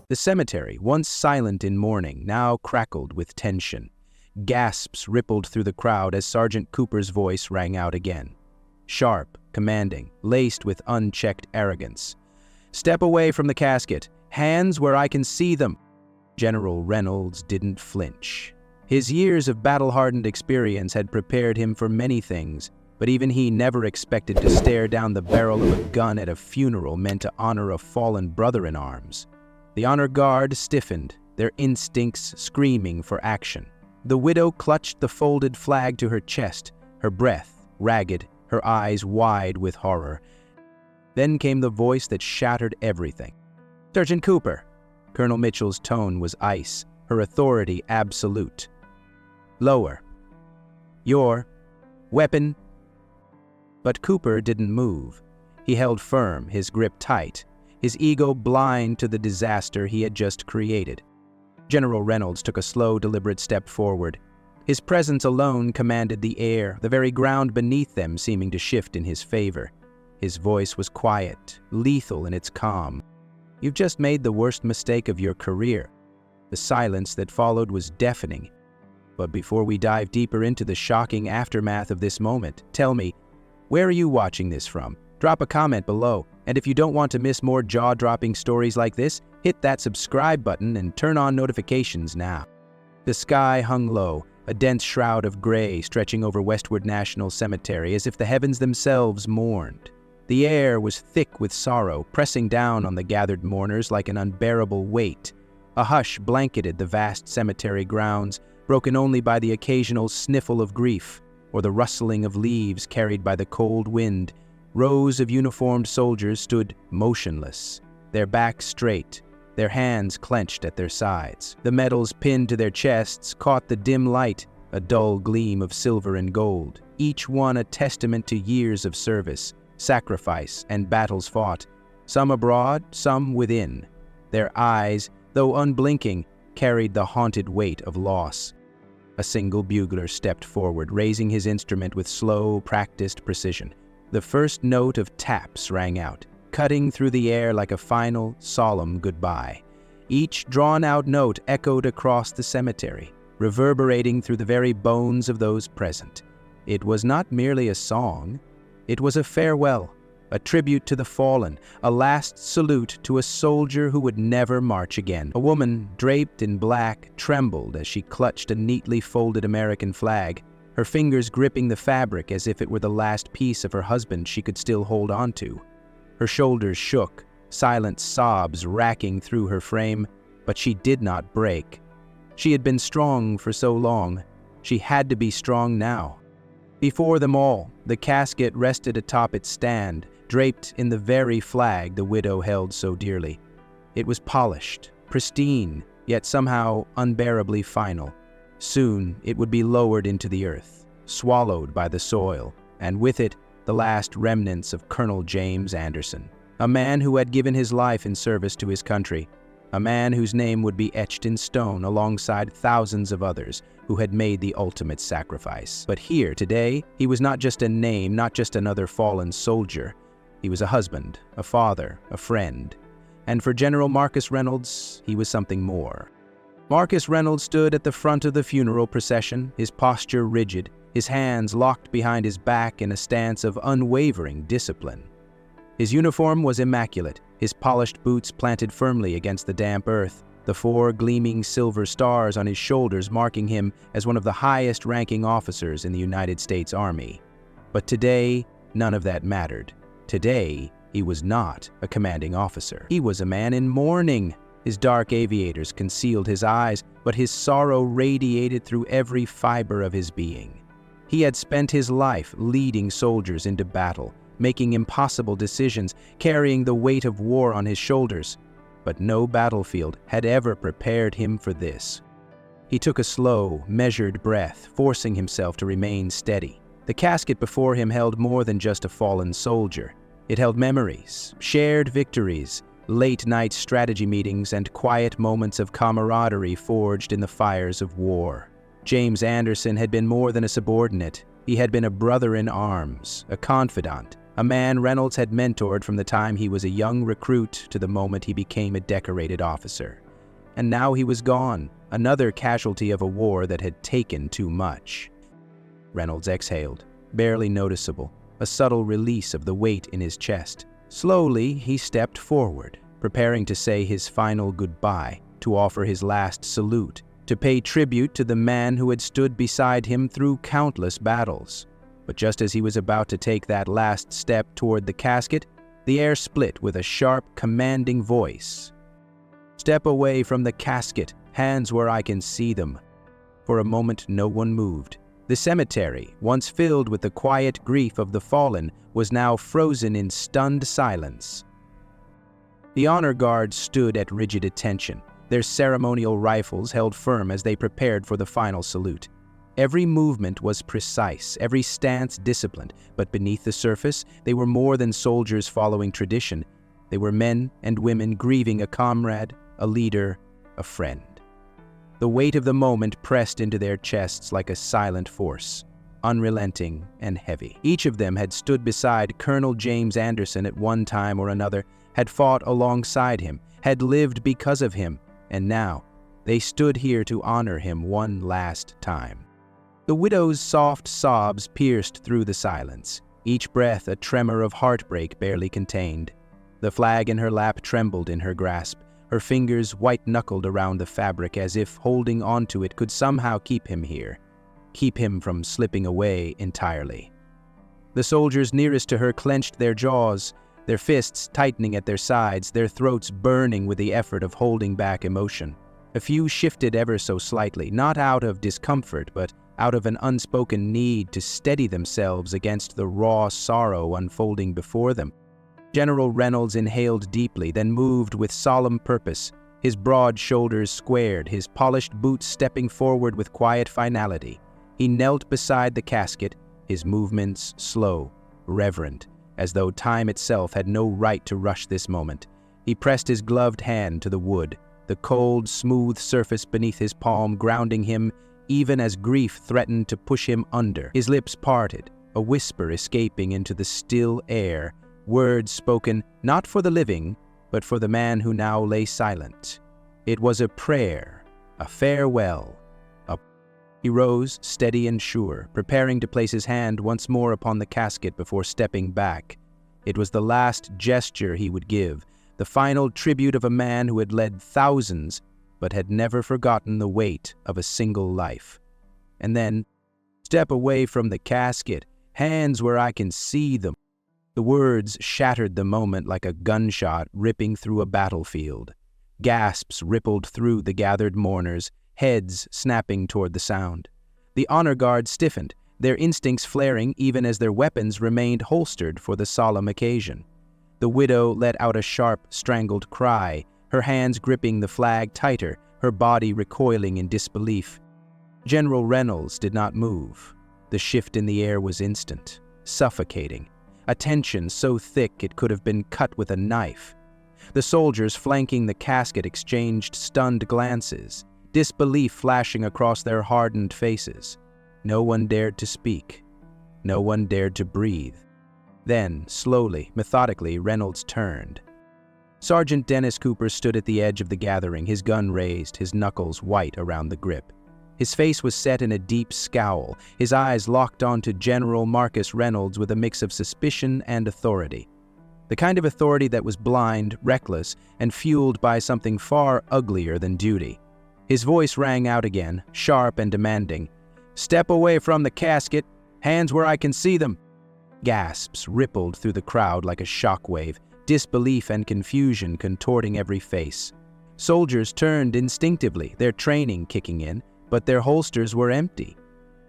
The cemetery, once silent in mourning, now crackled with tension. Gasps rippled through the crowd as Sergeant Cooper's voice rang out again. Sharp, commanding, laced with unchecked arrogance. "Step away from the casket. Hands where I can see them." General Reynolds didn't flinch. His years of battle-hardened experience had prepared him for many things, but even he never expected to stare down the barrel of a gun at a funeral meant to honor a fallen brother in arms. The honor guard stiffened, their instincts screaming for action. The widow clutched the folded flag to her chest, her breath ragged, her eyes wide with horror. Then came the voice that shattered everything. "Sergeant Cooper." Colonel Mitchell's tone was ice, her authority absolute. "Lower. Your weapon." But Cooper didn't move. He held firm, his grip tight, his ego blind to the disaster he had just created. General Reynolds took a slow, deliberate step forward. His presence alone commanded the air, the very ground beneath them seeming to shift in his favor. His voice was quiet, lethal in its calm. "You've just made the worst mistake of your career." The silence that followed was deafening. "But before we dive deeper into the shocking aftermath of this moment, tell me, where are you watching this from? Drop a comment below, and if you don't want to miss more jaw-dropping stories like this, hit that subscribe button and turn on notifications now." The sky hung low, a dense shroud of gray stretching over Westwood National Cemetery as if the heavens themselves mourned. The air was thick with sorrow, pressing down on the gathered mourners like an unbearable weight. A hush blanketed the vast cemetery grounds, broken only by the occasional sniffle of grief or the rustling of leaves carried by the cold wind. Rows of uniformed soldiers stood motionless, their backs straight, their hands clenched at their sides. The medals pinned to their chests caught the dim light, a dull gleam of silver and gold, each one a testament to years of service, sacrifice, and battles fought, some abroad, some within. Their eyes, though unblinking, carried the haunted weight of loss. A single bugler stepped forward, raising his instrument with slow, practiced precision. The first note of taps rang out, cutting through the air like a final, solemn goodbye. Each drawn-out note echoed across the cemetery, reverberating through the very bones of those present. It was not merely a song. It was a farewell, a tribute to the fallen, a last salute to a soldier who would never march again. A woman, draped in black, trembled as she clutched a neatly folded American flag, her fingers gripping the fabric as if it were the last piece of her husband she could still hold on to. Her shoulders shook, silent sobs racking through her frame, but she did not break. She had been strong for so long. She had to be strong now. Before them all, the casket rested atop its stand, draped in the very flag the widow held so dearly. It was polished, pristine, yet somehow unbearably final. Soon it would be lowered into the earth, swallowed by the soil, and with it the last remnants of Colonel James Anderson, a man who had given his life in service to his country, a man whose name would be etched in stone alongside thousands of others who had made the ultimate sacrifice. But here, today, he was not just a name, not just another fallen soldier. He was a husband, a father, a friend. And for General Marcus Reynolds, he was something more. Marcus Reynolds stood at the front of the funeral procession, his posture rigid, his hands locked behind his back in a stance of unwavering discipline. His uniform was immaculate, his polished boots planted firmly against the damp earth, the 4 gleaming silver stars on his shoulders marking him as one of the highest-ranking officers in the United States Army. But today, none of that mattered. Today, he was not a commanding officer. He was a man in mourning. His dark aviators concealed his eyes, but his sorrow radiated through every fiber of his being. He had spent his life leading soldiers into battle, making impossible decisions, carrying the weight of war on his shoulders. But no battlefield had ever prepared him for this. He took a slow, measured breath, forcing himself to remain steady. The casket before him held more than just a fallen soldier. It held memories, shared victories, late-night strategy meetings, and quiet moments of camaraderie forged in the fires of war. James Anderson had been more than a subordinate. He had been a brother in arms, a confidant, a man Reynolds had mentored from the time he was a young recruit to the moment he became a decorated officer. And now he was gone, another casualty of a war that had taken too much. Reynolds exhaled, barely noticeable, a subtle release of the weight in his chest. Slowly, he stepped forward, preparing to say his final goodbye, to offer his last salute, to pay tribute to the man who had stood beside him through countless battles. But just as he was about to take that last step toward the casket, the air split with a sharp, commanding voice. "Step away from the casket, hands where I can see them." For a moment, no one moved. The cemetery, once filled with the quiet grief of the fallen, was now frozen in stunned silence. The honor guards stood at rigid attention, their ceremonial rifles held firm as they prepared for the final salute. Every movement was precise, every stance disciplined, but beneath the surface, they were more than soldiers following tradition. They were men and women grieving a comrade, a leader, a friend. The weight of the moment pressed into their chests like a silent force, unrelenting and heavy. Each of them had stood beside Colonel James Anderson at one time or another, had fought alongside him, had lived because of him, and now they stood here to honor him one last time. The widow's soft sobs pierced through the silence, each breath a tremor of heartbreak barely contained. The flag in her lap trembled in her grasp, her fingers white-knuckled around the fabric as if holding onto it could somehow keep him here, keep him from slipping away entirely. The soldiers nearest to her clenched their jaws, their fists tightening at their sides, their throats burning with the effort of holding back emotion. A few shifted ever so slightly, not out of discomfort, but out of an unspoken need to steady themselves against the raw sorrow unfolding before them. General Reynolds inhaled deeply, then moved with solemn purpose, his broad shoulders squared, his polished boots stepping forward with quiet finality. He knelt beside the casket, his movements slow, reverent, as though time itself had no right to rush this moment. He pressed his gloved hand to the wood, the cold, smooth surface beneath his palm grounding him even as grief threatened to push him under. His lips parted, a whisper escaping into the still air, words spoken not for the living, but for the man who now lay silent. It was a prayer, a farewell. He rose, steady and sure, preparing to place his hand once more upon the casket before stepping back. It was the last gesture he would give, the final tribute of a man who had led thousands, but had never forgotten the weight of a single life. And then, "Step away from the casket, hands where I can see them." The words shattered the moment like a gunshot ripping through a battlefield. Gasps rippled through the gathered mourners, heads snapping toward the sound. The honor guard stiffened, their instincts flaring even as their weapons remained holstered for the solemn occasion. The widow let out a sharp, strangled cry, her hands gripping the flag tighter, her body recoiling in disbelief. General Reynolds did not move. The shift in the air was instant, suffocating, a tension so thick it could have been cut with a knife. The soldiers flanking the casket exchanged stunned glances, disbelief flashing across their hardened faces. No one dared to speak. No one dared to breathe. Then, slowly, methodically, Reynolds turned. Sergeant Dennis Cooper stood at the edge of the gathering, his gun raised, his knuckles white around the grip. His face was set in a deep scowl, his eyes locked onto General Marcus Reynolds with a mix of suspicion and authority. The kind of authority that was blind, reckless, and fueled by something far uglier than duty. His voice rang out again, sharp and demanding. "Step away from the casket, hands where I can see them." Gasps rippled through the crowd like a shockwave, disbelief and confusion contorting every face. Soldiers turned instinctively, their training kicking in, but their holsters were empty.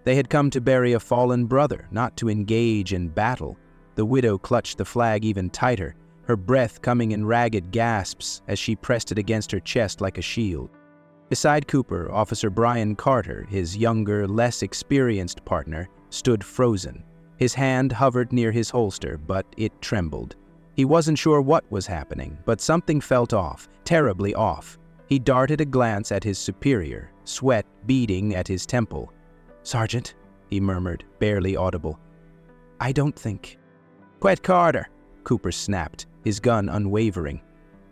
They had come to bury a fallen brother, not to engage in battle. The widow clutched the flag even tighter, her breath coming in ragged gasps as she pressed it against her chest like a shield. Beside Cooper, Officer Brian Carter, his younger, less experienced partner, stood frozen. His hand hovered near his holster, but it trembled. He wasn't sure what was happening, but something felt off, terribly off. He darted a glance at his superior, sweat beading at his temple. "Sergeant," he murmured, barely audible. "I don't think." "Quit Carter," Cooper snapped, his gun unwavering.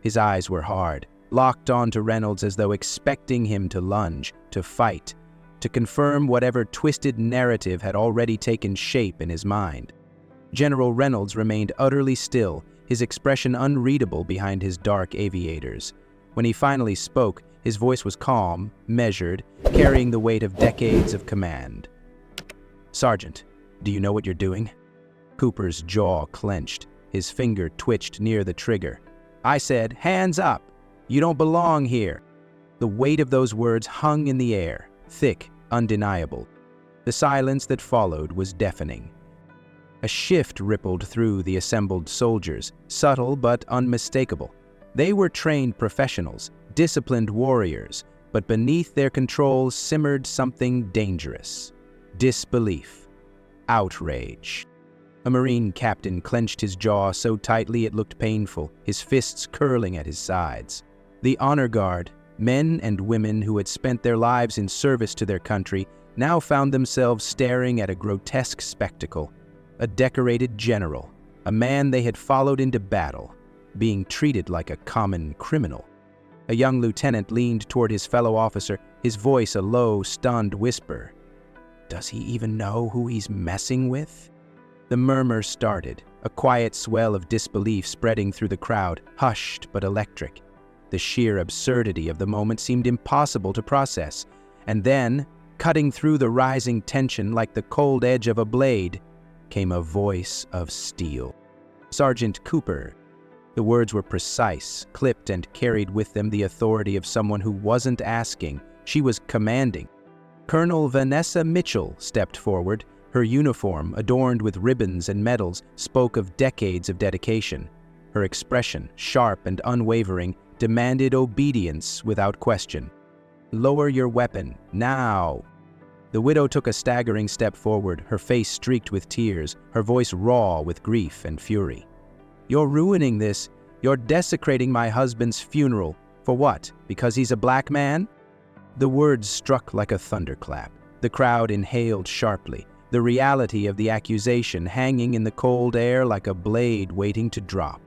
His eyes were hard, locked onto Reynolds as though expecting him to lunge, to fight, to confirm whatever twisted narrative had already taken shape in his mind. General Reynolds remained utterly still, his expression unreadable behind his dark aviators. When he finally spoke, his voice was calm, measured, carrying the weight of decades of command. "Sergeant, do you know what you're doing?" Cooper's jaw clenched, his finger twitched near the trigger. "I said, hands up! You don't belong here!" The weight of those words hung in the air, thick, undeniable. The silence that followed was deafening. A shift rippled through the assembled soldiers, subtle but unmistakable. They were trained professionals, disciplined warriors, but beneath their control simmered something dangerous. Disbelief. Outrage. A Marine captain clenched his jaw so tightly it looked painful, his fists curling at his sides. The honor guard, men and women who had spent their lives in service to their country, now found themselves staring at a grotesque spectacle. A decorated general, a man they had followed into battle, being treated like a common criminal. A young lieutenant leaned toward his fellow officer, his voice a low, stunned whisper. "Does he even know who he's messing with?" The murmur started, a quiet swell of disbelief spreading through the crowd, hushed but electric. The sheer absurdity of the moment seemed impossible to process. And then, cutting through the rising tension like the cold edge of a blade, came a voice of steel. "Sergeant Cooper." The words were precise, clipped, and carried with them the authority of someone who wasn't asking, she was commanding. Colonel Vanessa Mitchell stepped forward. Her uniform, adorned with ribbons and medals, spoke of decades of dedication. Her expression, sharp and unwavering, demanded obedience without question. "Lower your weapon, now!" The widow took a staggering step forward, her face streaked with tears, her voice raw with grief and fury. "You're ruining this. You're desecrating my husband's funeral. For what? Because he's a black man?" The words struck like a thunderclap. The crowd inhaled sharply, the reality of the accusation hanging in the cold air like a blade waiting to drop.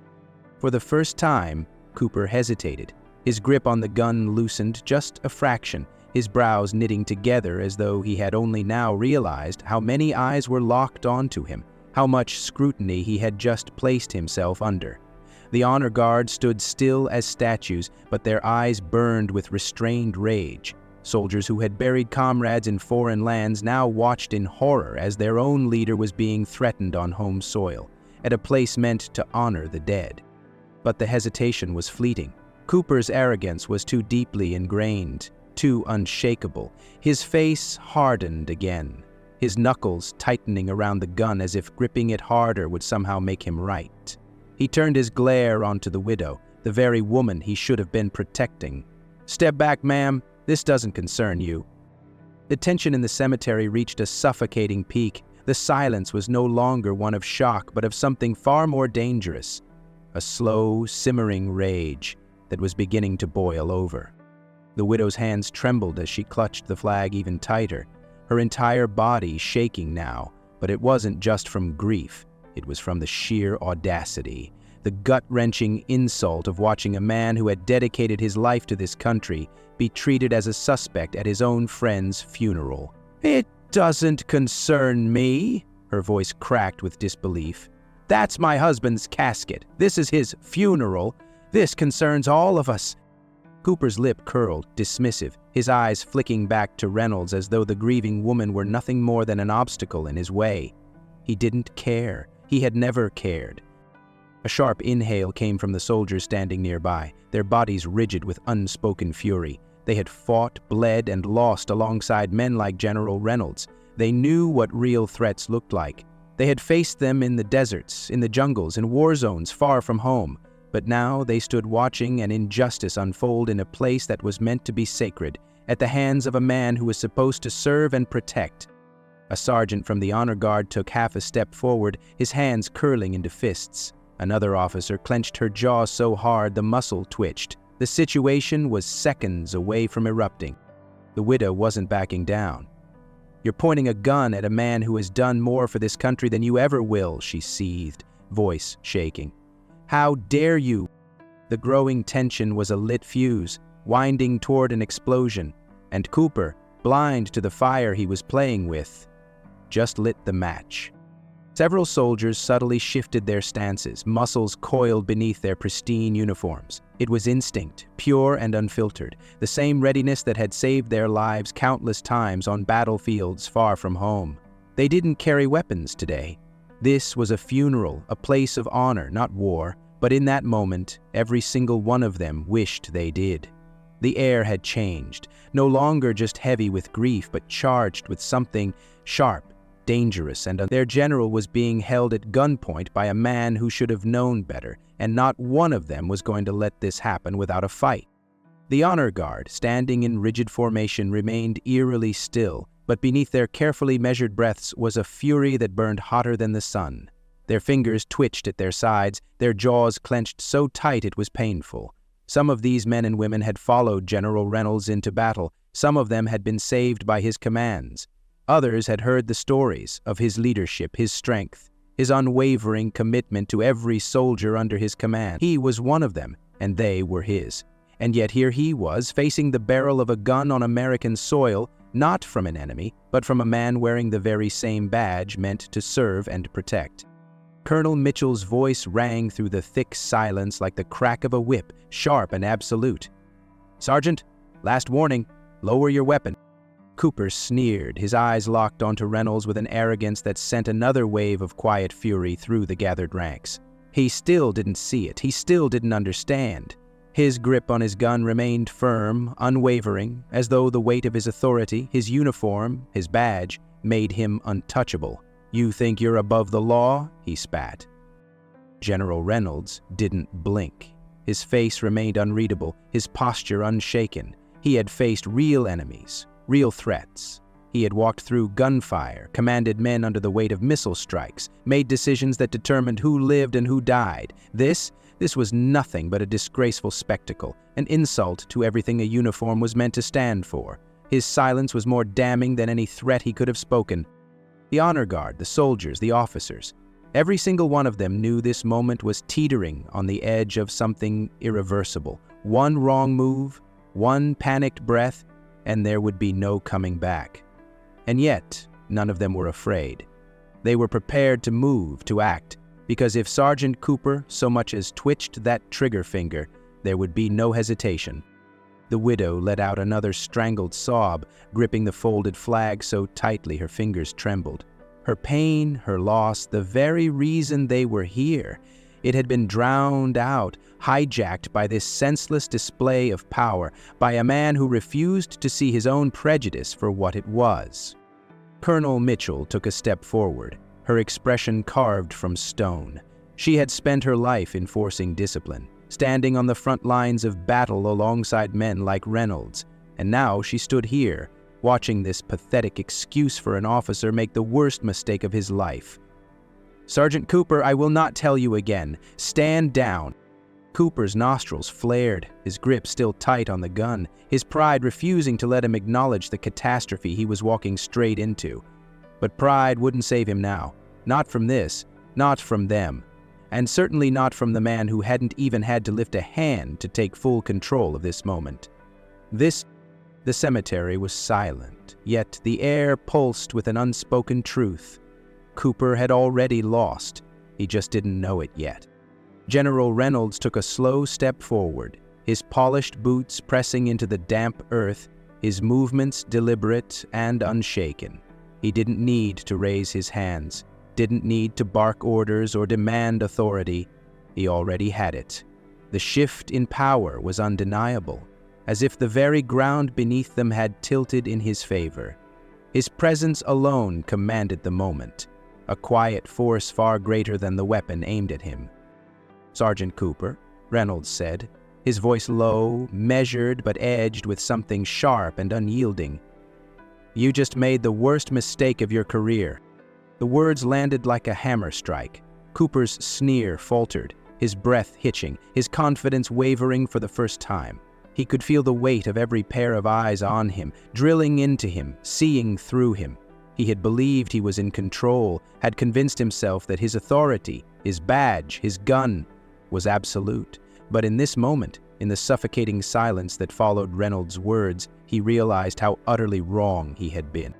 For the first time, Cooper hesitated. His grip on the gun loosened just a fraction, his brows knitting together as though he had only now realized how many eyes were locked onto him, how much scrutiny he had just placed himself under. The honor guard stood still as statues, but their eyes burned with restrained rage. Soldiers who had buried comrades in foreign lands now watched in horror as their own leader was being threatened on home soil, at a place meant to honor the dead. But the hesitation was fleeting. Cooper's arrogance was too deeply ingrained, too unshakable. His face hardened again, his knuckles tightening around the gun as if gripping it harder would somehow make him right. He turned his glare onto the widow, the very woman he should have been protecting. "Step back, ma'am. This doesn't concern you." The tension in the cemetery reached a suffocating peak. The silence was no longer one of shock, but of something far more dangerous. A slow, simmering rage that was beginning to boil over. The widow's hands trembled as she clutched the flag even tighter, her entire body shaking now, but it wasn't just from grief. It was from the sheer audacity, the gut-wrenching insult of watching a man who had dedicated his life to this country be treated as a suspect at his own friend's funeral. "It doesn't concern me," her voice cracked with disbelief. "That's my husband's casket. This is his funeral. This concerns all of us." Cooper's lip curled, dismissive, his eyes flicking back to Reynolds as though the grieving woman were nothing more than an obstacle in his way. He didn't care. He had never cared. A sharp inhale came from the soldiers standing nearby, their bodies rigid with unspoken fury. They had fought, bled, and lost alongside men like General Reynolds. They knew what real threats looked like. They had faced them in the deserts, in the jungles, in war zones far from home. But now they stood watching an injustice unfold in a place that was meant to be sacred, at the hands of a man who was supposed to serve and protect. A sergeant from the honor guard took half a step forward, his hands curling into fists. Another officer clenched her jaw so hard the muscle twitched. The situation was seconds away from erupting. The widow wasn't backing down. "You're pointing a gun at a man who has done more for this country than you ever will," she seethed, voice shaking. "How dare you!" The growing tension was a lit fuse, winding toward an explosion, and Cooper, blind to the fire he was playing with, just lit the match. Several soldiers subtly shifted their stances, muscles coiled beneath their pristine uniforms. It was instinct, pure and unfiltered, the same readiness that had saved their lives countless times on battlefields far from home. They didn't carry weapons today. This was a funeral, a place of honor, not war, but in that moment, every single one of them wished they did. The air had changed, no longer just heavy with grief, but charged with something sharp, dangerous, and their general was being held at gunpoint by a man who should have known better, and not one of them was going to let this happen without a fight. The honor guard, standing in rigid formation, remained eerily still, but beneath their carefully measured breaths was a fury that burned hotter than the sun. Their fingers twitched at their sides, their jaws clenched so tight it was painful. Some of these men and women had followed General Reynolds into battle. Some of them had been saved by his commands. Others had heard the stories of his leadership, his strength, his unwavering commitment to every soldier under his command. He was one of them, and they were his. And yet here he was, facing the barrel of a gun on American soil, not from an enemy, but from a man wearing the very same badge meant to serve and protect. Colonel Mitchell's voice rang through the thick silence like the crack of a whip, sharp and absolute. "Sergeant, last warning, lower your weapon." Cooper sneered, his eyes locked onto Reynolds with an arrogance that sent another wave of quiet fury through the gathered ranks. He still didn't see it, he still didn't understand. His grip on his gun remained firm, unwavering, as though the weight of his authority, his uniform, his badge, made him untouchable. "You think you're above the law?" he spat. General Reynolds didn't blink. His face remained unreadable, his posture unshaken. He had faced real enemies, real threats. He had walked through gunfire, commanded men under the weight of missile strikes, made decisions that determined who lived and who died. This was nothing but a disgraceful spectacle, an insult to everything a uniform was meant to stand for. His silence was more damning than any threat he could have spoken. The honor guard, the soldiers, the officers, every single one of them knew this moment was teetering on the edge of something irreversible. One wrong move, one panicked breath, and there would be no coming back. And yet, none of them were afraid. They were prepared to move, to act, because if Sergeant Cooper so much as twitched that trigger finger, there would be no hesitation. The widow let out another strangled sob, gripping the folded flag so tightly her fingers trembled. Her pain, her loss, the very reason they were here, it had been drowned out, hijacked by this senseless display of power, by a man who refused to see his own prejudice for what it was. Colonel Mitchell took a step forward, her expression carved from stone. She had spent her life enforcing discipline, standing on the front lines of battle alongside men like Reynolds, and now she stood here, watching this pathetic excuse for an officer make the worst mistake of his life. "Sergeant Cooper, I will not tell you again. Stand down." Cooper's nostrils flared, his grip still tight on the gun, his pride refusing to let him acknowledge the catastrophe he was walking straight into. But pride wouldn't save him now. Not from this, not from them, and certainly not from the man who hadn't even had to lift a hand to take full control of this moment. The cemetery was silent, yet the air pulsed with an unspoken truth. Cooper had already lost. He just didn't know it yet. General Reynolds took a slow step forward, his polished boots pressing into the damp earth, his movements deliberate and unshaken. He didn't need to raise his hands, didn't need to bark orders or demand authority. He already had it. The shift in power was undeniable, as if the very ground beneath them had tilted in his favor. His presence alone commanded the moment, a quiet force far greater than the weapon aimed at him. "Sergeant Cooper," Reynolds said, his voice low, measured but edged with something sharp and unyielding. "You just made the worst mistake of your career." The words landed like a hammer strike. Cooper's sneer faltered, his breath hitching, his confidence wavering for the first time. He could feel the weight of every pair of eyes on him, drilling into him, seeing through him. He had believed he was in control, had convinced himself that his authority, his badge, his gun, was absolute. But in this moment, in the suffocating silence that followed Reynolds' words, he realized how utterly wrong he had been.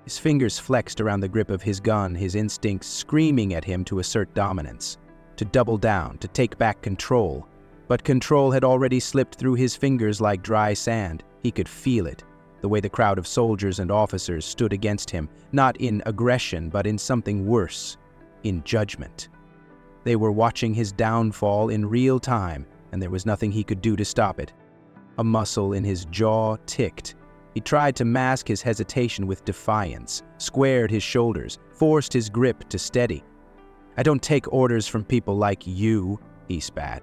His fingers flexed around the grip of his gun, his instincts screaming at him to assert dominance, to double down, to take back control. But control had already slipped through his fingers like dry sand. He could feel it, the way the crowd of soldiers and officers stood against him, not in aggression, but in something worse, in judgment. They were watching his downfall in real time, and there was nothing he could do to stop it. A muscle in his jaw ticked. He tried to mask his hesitation with defiance, squared his shoulders, forced his grip to steady. "I don't take orders from people like you," he spat.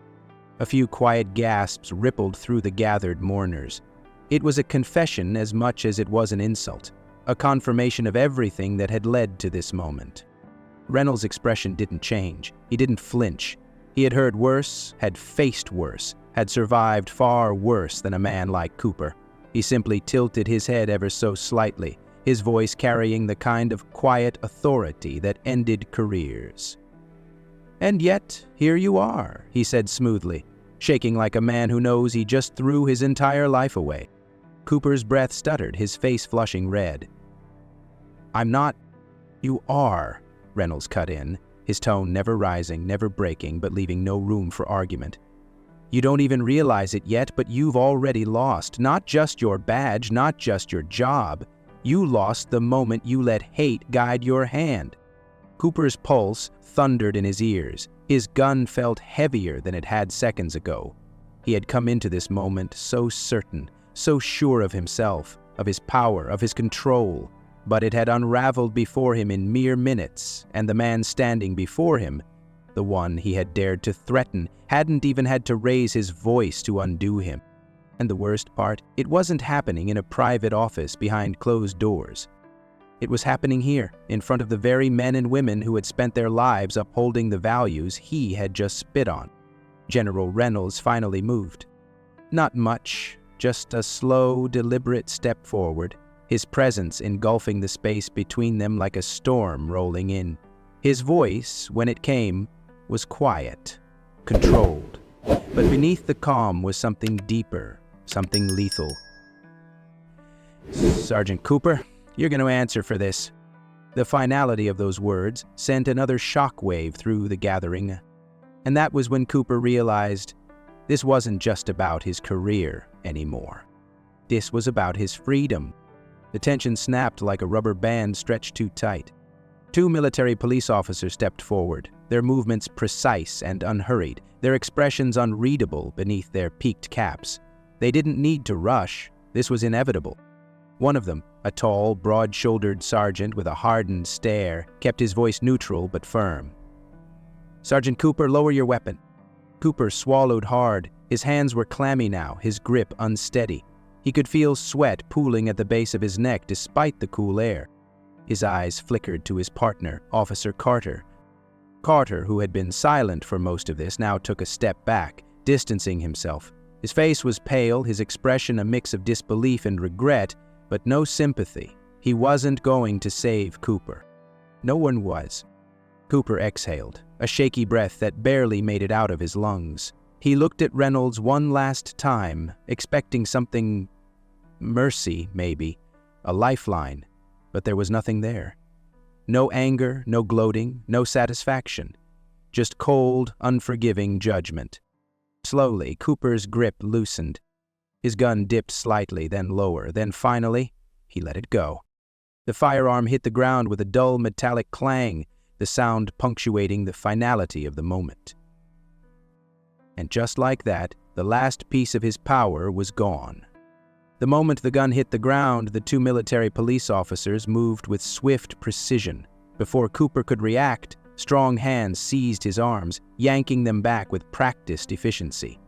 A few quiet gasps rippled through the gathered mourners. It was a confession as much as it was an insult, a confirmation of everything that had led to this moment. Reynolds' expression didn't change. He didn't flinch. He had heard worse, had faced worse, had survived far worse than a man like Cooper. He simply tilted his head ever so slightly, his voice carrying the kind of quiet authority that ended careers. "And yet, here you are," he said smoothly, shaking like a man who knows he just threw his entire life away. Cooper's breath stuttered, his face flushing red. "I'm not—" "You are," Reynolds cut in, his tone never rising, never breaking, but leaving no room for argument. "You don't even realize it yet, but you've already lost. Not just your badge, not just your job. You lost the moment you let hate guide your hand." Cooper's pulse thundered in his ears. His gun felt heavier than it had seconds ago. He had come into this moment so certain, so sure of himself, of his power, of his control, but it had unraveled before him in mere minutes, and the man standing before him, the one he had dared to threaten, hadn't even had to raise his voice to undo him. And the worst part, it wasn't happening in a private office behind closed doors. It was happening here, in front of the very men and women who had spent their lives upholding the values he had just spit on. General Reynolds finally moved. Not much, just a slow, deliberate step forward, his presence engulfing the space between them like a storm rolling in. His voice, when it came, was quiet, controlled, but beneath the calm was something deeper, something lethal. "Sergeant Cooper, you're going to answer for this." The finality of those words sent another shockwave through the gathering, and that was when Cooper realized this wasn't just about his career anymore. This was about his freedom. The tension snapped like a rubber band stretched too tight. Two military police officers stepped forward, their movements precise and unhurried, their expressions unreadable beneath their peaked caps. They didn't need to rush. This was inevitable. One of them, a tall, broad-shouldered sergeant with a hardened stare, kept his voice neutral but firm. "Sergeant Cooper, lower your weapon." Cooper swallowed hard. His hands were clammy now, his grip unsteady. He could feel sweat pooling at the base of his neck despite the cool air. His eyes flickered to his partner, Officer Carter. Carter, who had been silent for most of this, now took a step back, distancing himself. His face was pale, his expression a mix of disbelief and regret, but no sympathy. He wasn't going to save Cooper. No one was. Cooper exhaled, a shaky breath that barely made it out of his lungs. He looked at Reynolds one last time, expecting something, mercy maybe, a lifeline, but there was nothing there. No anger, no gloating, no satisfaction, just cold, unforgiving judgment. Slowly, Cooper's grip loosened. His gun dipped slightly, then lower, then finally, he let it go. The firearm hit the ground with a dull metallic clang, the sound punctuating the finality of the moment. And just like that, the last piece of his power was gone. The moment the gun hit the ground, the two military police officers moved with swift precision. Before Cooper could react, strong hands seized his arms, yanking them back with practiced efficiency.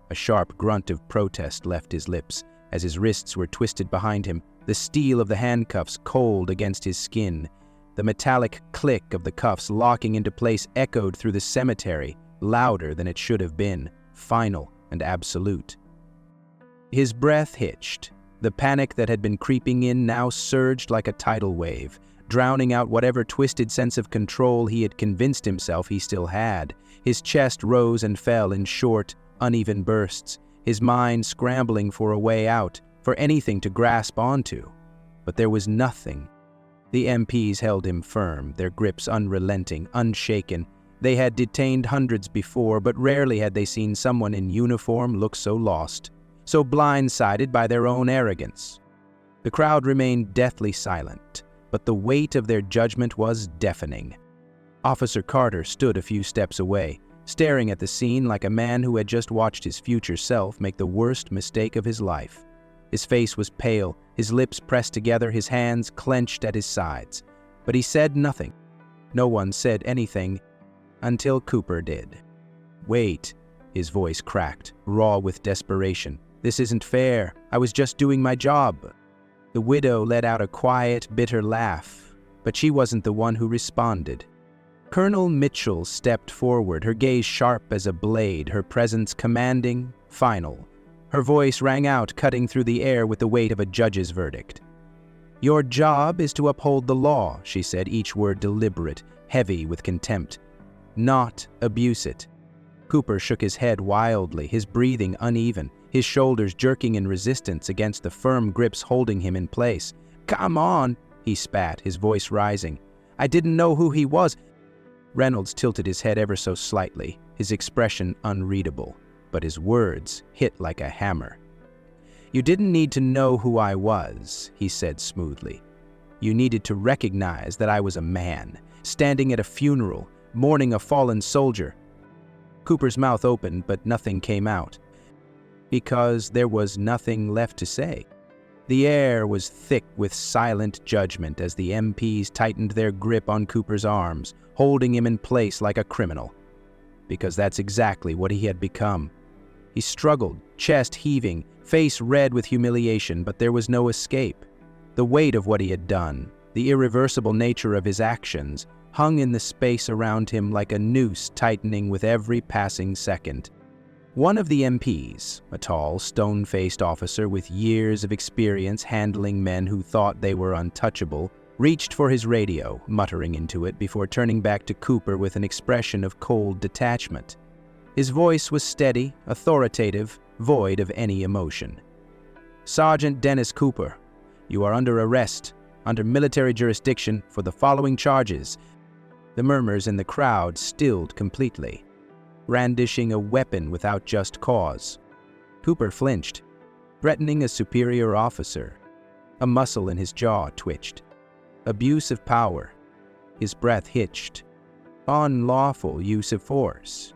A sharp grunt of protest left his lips as his wrists were twisted behind him, the steel of the handcuffs cold against his skin. The metallic click of the cuffs locking into place echoed through the cemetery, louder than it should have been, final and absolute. His breath hitched. The panic that had been creeping in now surged like a tidal wave. drowning out whatever twisted sense of control he had convinced himself he still had. His chest rose and fell in short, uneven bursts, his mind scrambling for a way out, for anything to grasp onto. But there was nothing. The MPs held him firm, their grips unrelenting, unshaken. They had detained hundreds before, but rarely had they seen someone in uniform look so lost, so blindsided by their own arrogance. The crowd remained deathly silent, but the weight of their judgment was deafening. Officer Carter stood a few steps away, staring at the scene like a man who had just watched his future self make the worst mistake of his life. His face was pale, his lips pressed together, his hands clenched at his sides. But he said nothing. No one said anything until Cooper did. "Wait," his voice cracked, raw with desperation. "This isn't fair. I was just doing my job." The widow let out a quiet, bitter laugh, but she wasn't the one who responded. Colonel Mitchell stepped forward, her gaze sharp as a blade, her presence commanding, final. Her voice rang out, cutting through the air with the weight of a judge's verdict. "Your job is to uphold the law," she said, each word deliberate, heavy with contempt. "Not abuse it." Cooper shook his head wildly, his breathing uneven, his shoulders jerking in resistance against the firm grips holding him in place. "Come on," he spat, his voice rising. "I didn't know who he was." Reynolds tilted his head ever so slightly, his expression unreadable, but his words hit like a hammer. "You didn't need to know who I was," he said smoothly. "You needed to recognize that I was a man, standing at a funeral, mourning a fallen soldier." Cooper's mouth opened, but nothing came out, because there was nothing left to say. The air was thick with silent judgment as the MPs tightened their grip on Cooper's arms, holding him in place like a criminal. Because that's exactly what he had become. He struggled, chest heaving, face red with humiliation, but there was no escape. The weight of what he had done, the irreversible nature of his actions, hung in the space around him like a noose tightening with every passing second. One of the MPs, a tall, stone-faced officer with years of experience handling men who thought they were untouchable, reached for his radio, muttering into it before turning back to Cooper with an expression of cold detachment. His voice was steady, authoritative, void of any emotion. "Sergeant Dennis Cooper, you are under arrest, under military jurisdiction for the following charges." The murmurs in the crowd stilled completely. Brandishing a weapon without just cause. Cooper flinched, threatening a superior officer. A muscle in his jaw twitched. Abuse of power. His breath hitched. Unlawful use of force.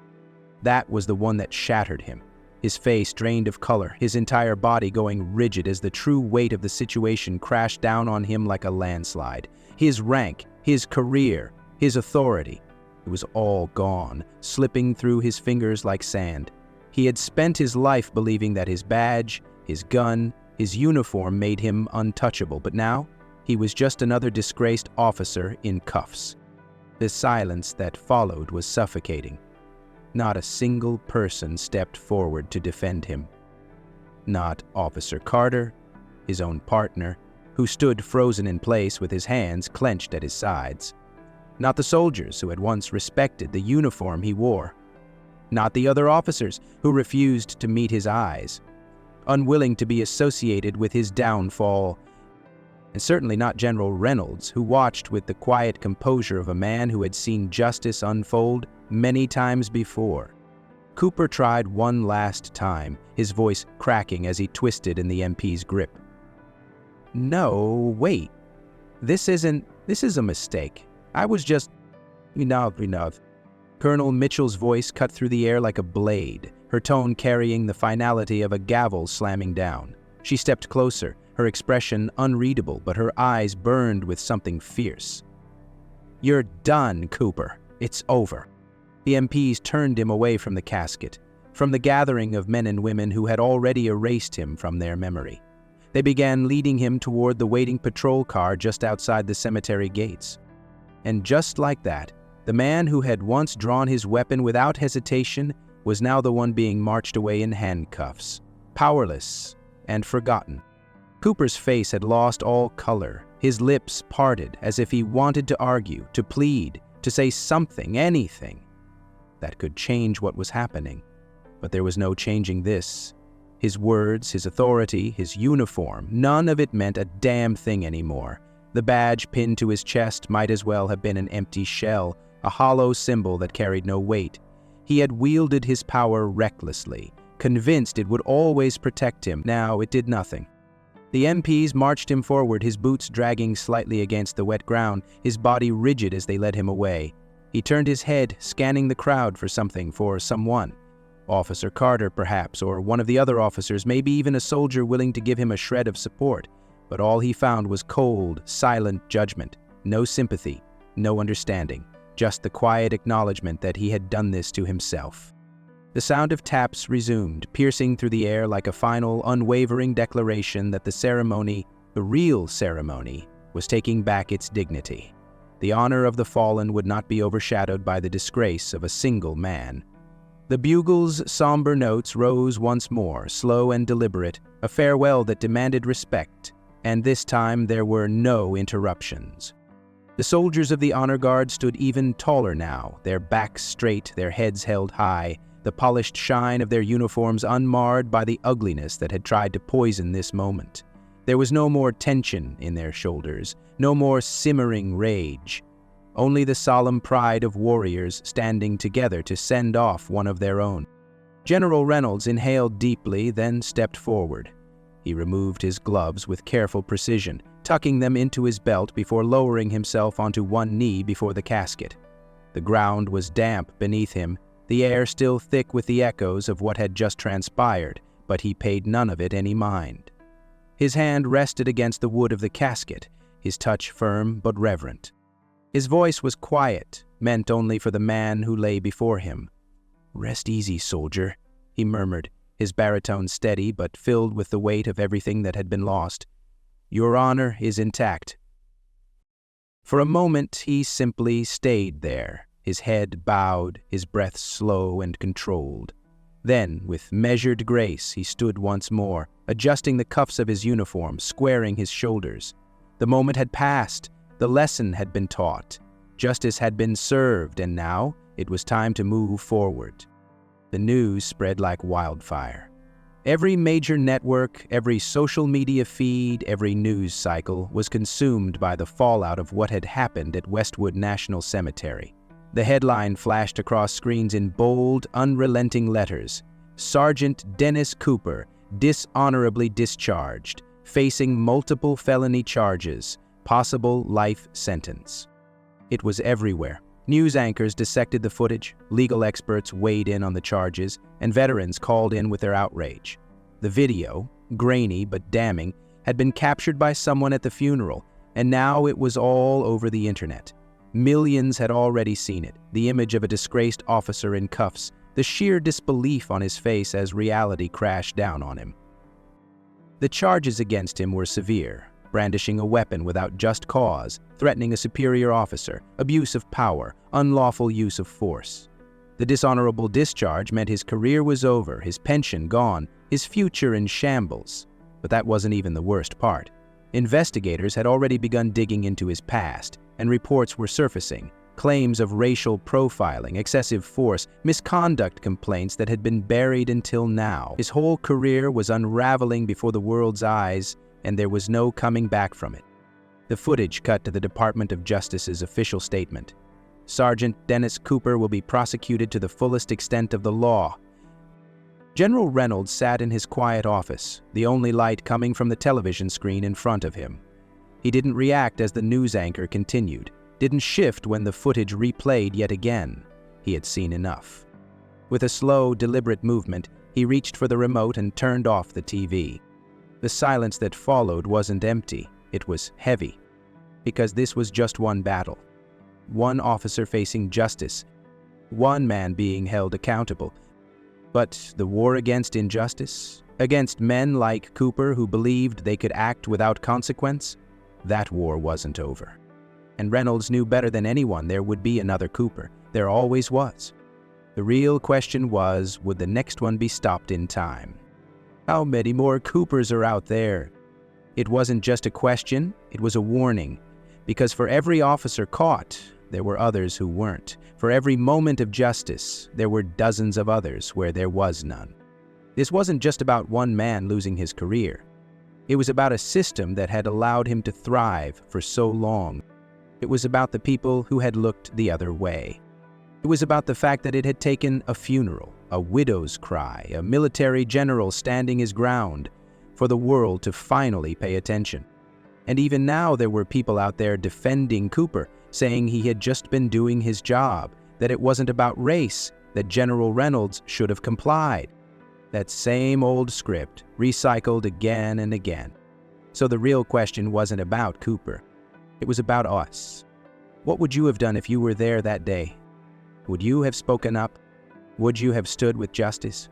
That was the one that shattered him. His face drained of color, his entire body going rigid as the true weight of the situation crashed down on him like a landslide. His rank, his career, his authority. It was all gone, slipping through his fingers like sand. He had spent his life believing that his badge, his gun, his uniform made him untouchable, but now he was just another disgraced officer in cuffs. The silence that followed was suffocating. Not a single person stepped forward to defend him. Not Officer Carter, his own partner, who stood frozen in place with his hands clenched at his sides. Not the soldiers who had once respected the uniform he wore. Not the other officers who refused to meet his eyes, unwilling to be associated with his downfall. And certainly not General Reynolds, who watched with the quiet composure of a man who had seen justice unfold many times before. Cooper tried one last time, his voice cracking as he twisted in the MP's grip. "No, wait. This is a mistake. I was just..." Enough. Colonel Mitchell's voice cut through the air like a blade, her tone carrying the finality of a gavel slamming down. She stepped closer, her expression unreadable, but her eyes burned with something fierce. "You're done, Cooper. It's over." The MPs turned him away from the casket, from the gathering of men and women who had already erased him from their memory. They began leading him toward the waiting patrol car just outside the cemetery gates. And just like that, the man who had once drawn his weapon without hesitation was now the one being marched away in handcuffs, powerless and forgotten. Cooper's face had lost all color, His lips parted as if he wanted to argue, to plead, to say something, anything that could change what was happening. But there was no changing this. His words, his authority, his uniform, none of it meant a damn thing anymore. The badge pinned to his chest might as well have been an empty shell, a hollow symbol that carried no weight. He had wielded his power recklessly, convinced it would always protect him. Now it did nothing. The MPs marched him forward, his boots dragging slightly against the wet ground, his body rigid as they led him away. He turned his head, scanning the crowd for something, for someone. Officer Carter, perhaps, or one of the other officers, maybe even a soldier willing to give him a shred of support. But all he found was cold, silent judgment. No sympathy, no understanding, just the quiet acknowledgement that he had done this to himself. The sound of taps resumed, piercing through the air like a final, unwavering declaration that the ceremony, the real ceremony, was taking back its dignity. The honor of the fallen would not be overshadowed by the disgrace of a single man. The bugle's somber notes rose once more, slow and deliberate, a farewell that demanded respect, and this time there were no interruptions. The soldiers of the honor guard stood even taller now, their backs straight, their heads held high, the polished shine of their uniforms unmarred by the ugliness that had tried to poison this moment. There was no more tension in their shoulders, no more simmering rage, only the solemn pride of warriors standing together to send off one of their own. General Reynolds inhaled deeply, then stepped forward. He removed his gloves with careful precision, tucking them into his belt before lowering himself onto one knee before the casket. The ground was damp beneath him, the air still thick with the echoes of what had just transpired, but he paid none of it any mind. His hand rested against the wood of the casket, his touch firm but reverent. His voice was quiet, meant only for the man who lay before him. "Rest easy, soldier," he murmured, his baritone steady but filled with the weight of everything that had been lost. "Your honor is intact." For a moment he simply stayed there, his head bowed, his breath slow and controlled. Then, with measured grace, he stood once more, adjusting the cuffs of his uniform, squaring his shoulders. The moment had passed, the lesson had been taught, justice had been served, and now it was time to move forward. The news spread like wildfire. Every major network, every social media feed, every news cycle was consumed by the fallout of what had happened at Westwood National Cemetery. The headline flashed across screens in bold, unrelenting letters: Sergeant Dennis Cooper, dishonorably discharged, facing multiple felony charges, possible life sentence. It was everywhere. News anchors dissected the footage, legal experts weighed in on the charges, and veterans called in with their outrage. The video, grainy but damning, had been captured by someone at the funeral, and now it was all over the internet. Millions had already seen it, the image of a disgraced officer in cuffs, the sheer disbelief on his face as reality crashed down on him. The charges against him were severe: brandishing a weapon without just cause, threatening a superior officer, abuse of power, unlawful use of force. The dishonorable discharge meant his career was over, his pension gone, his future in shambles. But that wasn't even the worst part. Investigators had already begun digging into his past, and reports were surfacing, claims of racial profiling, excessive force, misconduct complaints that had been buried until now. His whole career was unraveling before the world's eyes, and there was no coming back from it. The footage cut to the Department of Justice's official statement. Sergeant Dennis Cooper will be prosecuted to the fullest extent of the law. General Reynolds sat in his quiet office, the only light coming from the television screen in front of him. He didn't react as the news anchor continued, didn't shift when the footage replayed yet again. He had seen enough. With a slow, deliberate movement, he reached for the remote and turned off the TV. The silence that followed wasn't empty, it was heavy. Because this was just one battle. One officer facing justice, one man being held accountable. But the war against injustice, against men like Cooper who believed they could act without consequence, that war wasn't over. And Reynolds knew better than anyone there would be another Cooper. There always was. The real question was, would the next one be stopped in time? How many more Coopers are out there? It wasn't just a question, it was a warning. Because for every officer caught, there were others who weren't. For every moment of justice, there were dozens of others where there was none. This wasn't just about one man losing his career. It was about a system that had allowed him to thrive for so long. It was about the people who had looked the other way. It was about the fact that it had taken a funeral, a widow's cry, a military general standing his ground, for the world to finally pay attention. And even now there were people out there defending Cooper, saying he had just been doing his job, that it wasn't about race, that General Reynolds should have complied. That same old script, recycled again and again. So the real question wasn't about Cooper. It was about us. What would you have done if you were there that day? Would you have spoken up? Would you have stood with justice?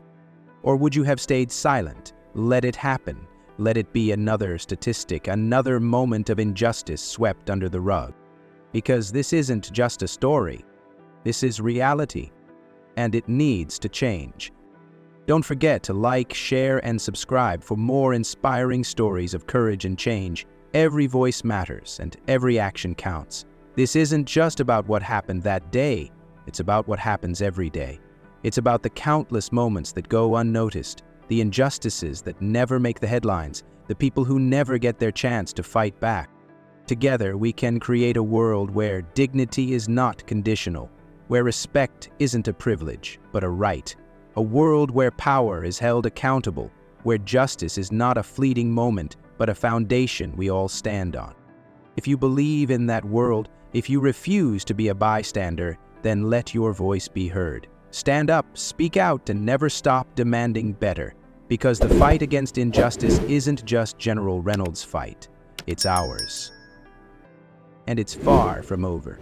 Or would you have stayed silent, let it happen, let it be another statistic, another moment of injustice swept under the rug? Because this isn't just a story. This is reality, and it needs to change. Don't forget to like, share, and subscribe for more inspiring stories of courage and change. Every voice matters, and every action counts. This isn't just about what happened that day. It's about what happens every day. It's about the countless moments that go unnoticed, the injustices that never make the headlines, the people who never get their chance to fight back. Together, we can create a world where dignity is not conditional, where respect isn't a privilege, but a right. A world where power is held accountable, where justice is not a fleeting moment, but a foundation we all stand on. If you believe in that world, if you refuse to be a bystander, then let your voice be heard. Stand up, speak out, and never stop demanding better. Because the fight against injustice isn't just General Reynolds' fight. It's ours. And it's far from over.